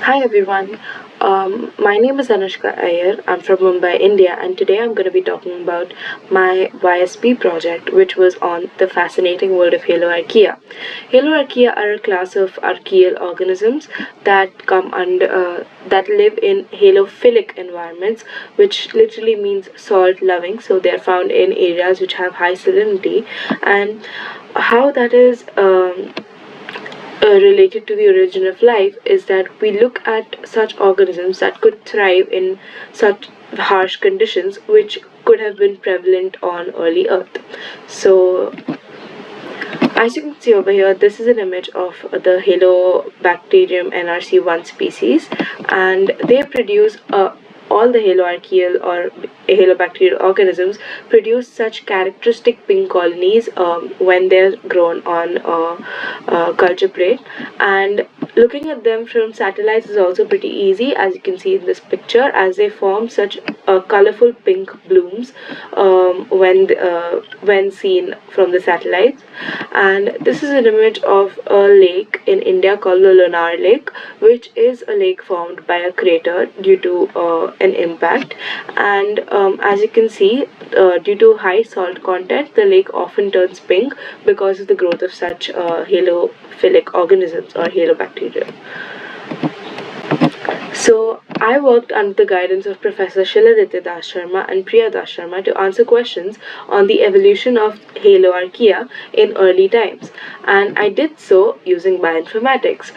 Hi everyone. My name is Anushka Iyer. I'm from Mumbai, India, and today I'm going to be talking about my YSP project, which was on the fascinating world of Haloarchaea. Haloarchaea are a class of archaeal organisms that live in halophilic environments, which literally means salt-loving. So they are found in areas which have high salinity, and how that is. Related to the origin of life is that we look at such organisms that could thrive in such harsh conditions which could have been prevalent on early Earth. So, as you can see over here, this is an image of the Halobacterium NRC1 species, and they produce all the haloarchaeal or halobacterial organisms produce such characteristic pink colonies when they're grown on culture plate. And looking at them from satellites is also pretty easy, as you can see in this picture, as they form such colorful pink blooms when seen from the satellites. And this is an image of a lake in India called the Lunar Lake, which is a lake formed by a crater due to an impact. And as you can see, due to high salt content, the lake often turns pink because of the growth of such halophilic organisms or halobacteria. So I worked under the guidance of Professor Shiladitya Das Sharma and Priya Das Sharma to answer questions on the evolution of Haloarchaea in early times. And I did so using bioinformatics,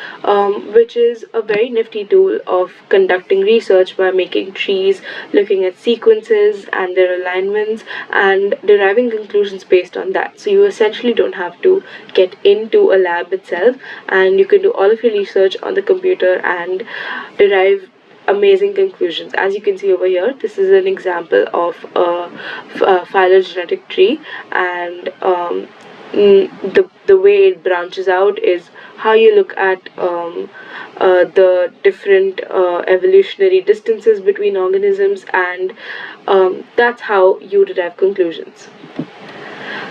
which is a very nifty tool of conducting research by making trees, looking at sequences and their alignments, and deriving conclusions based on that. So you essentially don't have to get into a lab itself, and you can do all of your research on the computer and derive amazing conclusions. As you can see over here, this is an example of a phylogenetic tree, and the way it branches out is how you look at the different evolutionary distances between organisms, and that's how you derive conclusions.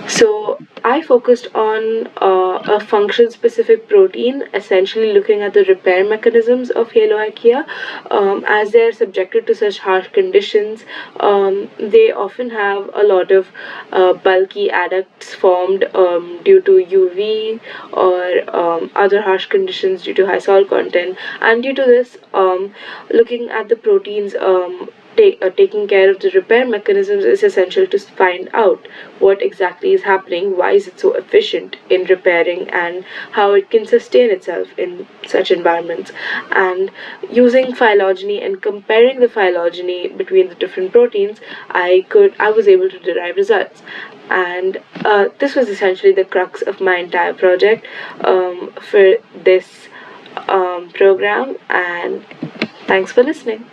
So I focused on a function-specific protein, essentially looking at the repair mechanisms of Haloarchaea. As they are subjected to such harsh conditions, they often have a lot of bulky adducts formed due to UV or other harsh conditions due to high salt content. And due to this, looking at the proteins taking care of the repair mechanisms is essential to find out what exactly is happening, why is it so efficient in repairing, and how it can sustain itself in such environments. And using phylogeny and comparing the phylogeny between the different proteins, I was able to derive results. And this was essentially the crux of my entire project for this program. And thanks for listening.